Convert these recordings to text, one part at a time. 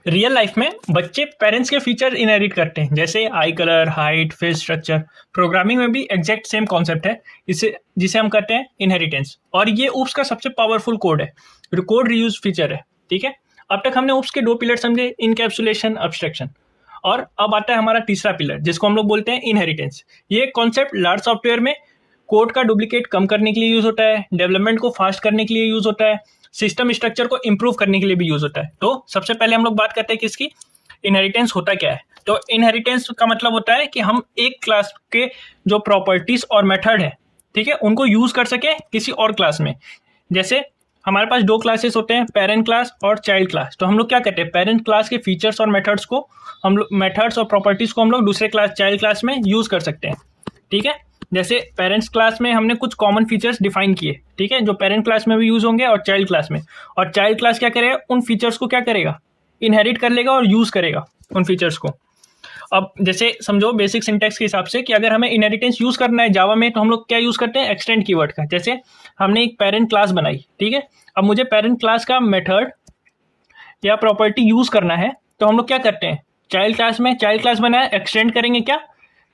Real life में बच्चे parents के फीचर इनहेरिट करते हैं, जैसे आई colour, height, face structure. Programming में भी एग्जैक्ट सेम कॉन्सेप्ट है, इसे जिसे हम कहते हैं इनहेरिटेंस। और ये ऊप्स का सबसे पावरफुल कोड है, कोड रीयूज फीचर है। ठीक है, अब तक हमने ऊप्स के दो पिलर समझे, इनकैप्सुलेशन, अब्स्ट्रैक्शन। और अब आता है हमारा तीसरा पिलर, जिसको हम लोग बोलते हैं इनहेरिटेंस। ये कॉन्सेप्ट लार्ज सॉफ्टवेयर में कोड का डुप्लीकेट कम करने के लिए यूज होता है, डेवलपमेंट को फास्ट करने के लिए यूज होता है, सिस्टम स्ट्रक्चर को इंप्रूव करने के लिए भी यूज होता है। तो सबसे पहले हम लोग बात करते हैं किसकी, इनहेरिटेंस होता क्या है। तो इनहेरिटेंस का मतलब होता है कि हम एक क्लास के जो प्रॉपर्टीज और मेथड है, ठीक है, उनको यूज कर सके किसी और क्लास में। जैसे हमारे पास दो क्लासेस होते हैं, पेरेंट क्लास और चाइल्ड क्लास। तो हम लोग क्या करते हैं, पेरेंट क्लास के फीचर्स और मेथड्स को हम लोग, मेथड्स और प्रॉपर्टीज को हम लोग दूसरे क्लास, चाइल्ड क्लास में यूज कर सकते हैं। ठीक है, जैसे पेरेंट्स क्लास में हमने कुछ कॉमन फीचर्स डिफाइन किए, ठीक है, जो पेरेंट क्लास में भी यूज होंगे और चाइल्ड क्लास में। और चाइल्ड क्लास क्या करेगा, उन फीचर्स को क्या करेगा, इनहेरिट कर लेगा और यूज करेगा उन फीचर्स को। अब जैसे समझो बेसिक सिंटैक्स के हिसाब से कि अगर हमें इनहेरिटेंस यूज करना है जावा में, तो हम लोग क्या यूज करते हैं, एक्सटेंड कीवर्ड का। जैसे हमने एक पेरेंट क्लास बनाई, ठीक है, अब मुझे पेरेंट क्लास का मेथड या प्रॉपर्टी यूज करना है, तो हम लोग क्या करते हैं, चाइल्ड क्लास में चाइल्ड क्लास बनाया, एक्सटेंड करेंगे क्या,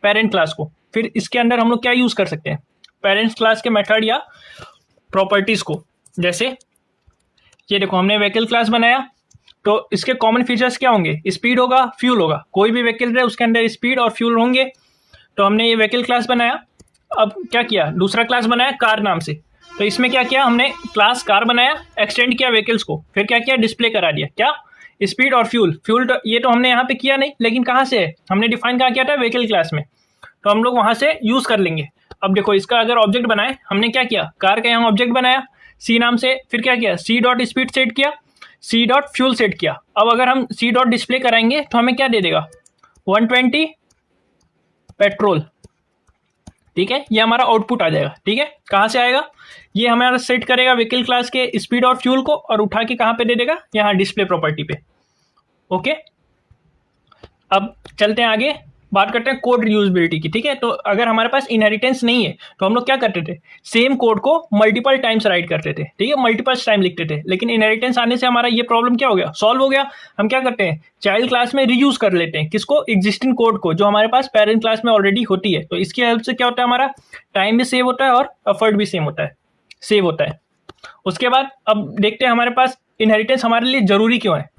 पेरेंट क्लास को। फिर इसके अंदर हम लोग क्या यूज कर सकते हैं, पेरेंट्स क्लास के मेथड या प्रॉपर्टीज को। जैसे ये देखो, हमने व्हीकल क्लास बनाया, तो इसके कॉमन फीचर्स क्या होंगे, स्पीड होगा, फ्यूल होगा। कोई भी व्हीकल है उसके अंदर स्पीड और फ्यूल होंगे। तो हमने ये व्हीकल क्लास बनाया, अब क्या किया, दूसरा क्लास बनाया कार नाम से। तो इसमें क्या किया, हमने क्लास कार बनाया, एक्सटेंड किया व्हीकल्स को, फिर क्या किया, डिस्प्ले करा दिया क्या, स्पीड और फ्यूल। फ्यूल तो ये तो हमने यहाँ पे किया नहीं, लेकिन कहाँ से है, हमने डिफाइन कहाँ किया था, व्हीकल क्लास में। तो हम लोग वहां से यूज कर लेंगे। अब देखो, इसका अगर ऑब्जेक्ट बनाए, हमने क्या किया, कार का यहाँ ऑब्जेक्ट बनाया सी नाम से, फिर क्या किया, सी डॉट स्पीड सेट किया, सी डॉट फ्यूल सेट किया। अब अगर हम सी डॉट डिस्प्ले कराएंगे तो हमें क्या दे देगा, 120 पेट्रोल। ठीक है, ये हमारा आउटपुट आ जाएगा। ठीक है, कहाँ से आएगा, ये हमारा सेट करेगा व्हीकल क्लास के स्पीड और फ्यूल को, और उठा के कहाँ पे दे देगा, यहाँ डिस्प्ले प्रॉपर्टी पे। ओके, अब चलते हैं आगे, बात करते हैं कोड रीयूजेबिलिटी की। ठीक है, तो अगर हमारे पास इनहेरिटेंस नहीं है तो हम लोग क्या करते थे, सेम कोड को मल्टीपल टाइम्स राइट करते थे। ठीक है, मल्टीपल टाइम लिखते थे। लेकिन इनहेरिटेंस आने से हमारा ये प्रॉब्लम क्या हो गया, सॉल्व हो गया। हम क्या करते हैं, चाइल्ड क्लास में रीयूज कर लेते हैं, किसको, एग्जिस्टिंग कोड को, जो हमारे पास पेरेंट क्लास में ऑलरेडी होती है। तो इसकी हेल्प से क्या होता है, हमारा टाइम भी सेव होता है और एफर्ट भी सेव होता है। उसके बाद अब देखते हैं हमारे पास इनहेरिटेंस हमारे लिए जरूरी क्यों है।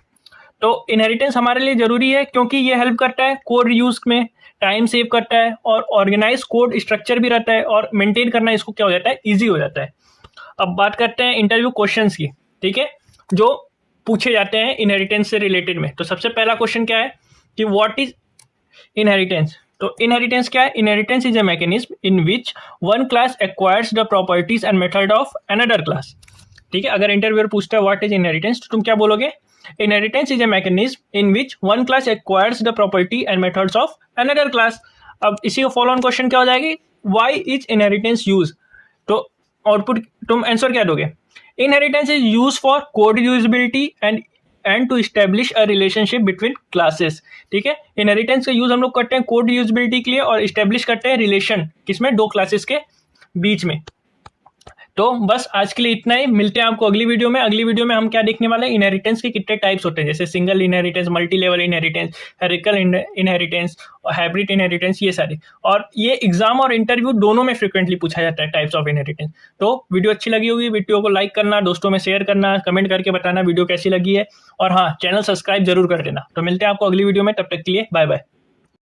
तो इनहेरिटेंस हमारे लिए जरूरी है क्योंकि ये हेल्प करता है कोड रीयूज में, टाइम सेव करता है, और ऑर्गेनाइज कोड स्ट्रक्चर भी रहता है, और मेंटेन करना इसको क्या हो जाता है, इजी हो जाता है। अब बात करते हैं इंटरव्यू क्वेश्चंस की। ठीक है, जो पूछे जाते हैं इनहेरिटेंस से रिलेटेड में। तो सबसे पहला क्वेश्चन क्या है कि व्हाट इज इनहेरिटेंस। तो इनहेरिटेंस क्या है, inheritance is a mechanism in which one class acquires the properties and method of another class. ठीक है, अगर इंटरव्यूअर पूछता है व्हाट इज इनहेरिटेंस, तो तुम क्या बोलोगे, inheritance is a mechanism in which one class acquires the property and methods of another class. अब इसी को फॉलो ऑन क्वेश्चन क्या हो जाएगी, व्हाई इज इनहेरिटेंस यूज। तो आउटपुट तुम आंसर क्या दोगे, inheritance is use for code usability and to establish a relationship between classes. ठीक है, इनहेरिटेंस का यूज हम लोग करते हैं कोड यूजेबिलिटी के लिए, और एस्टेब्लिश करते हैं रिलेशन, किसमें, दो क्लासेस के बीच में। तो बस आज के लिए इतना ही, मिलते हैं आपको अगली वीडियो में। अगली वीडियो में हम क्या देखने वाले हैं, इनहेरिटेंस के कितने टाइप्स होते हैं, जैसे single inheritance, multilevel inheritance, hierarchical inheritance और हाइब्रिड इनहेरिटेंस, ये सारे। और ये एग्जाम और इंटरव्यू दोनों में फ्रिक्वेंटली पूछा जाता है, टाइप्स ऑफ इनहेरिटेंस। तो वीडियो अच्छी लगी होगी, वीडियो को लाइक करना, दोस्तों में शेयर करना, कमेंट करके बताना वीडियो कैसी लगी है, और हाँ, चैनल सब्सक्राइब जरूर कर देना। तो मिलते हैं आपको अगली वीडियो में, तब तक के लिए बाय बाय।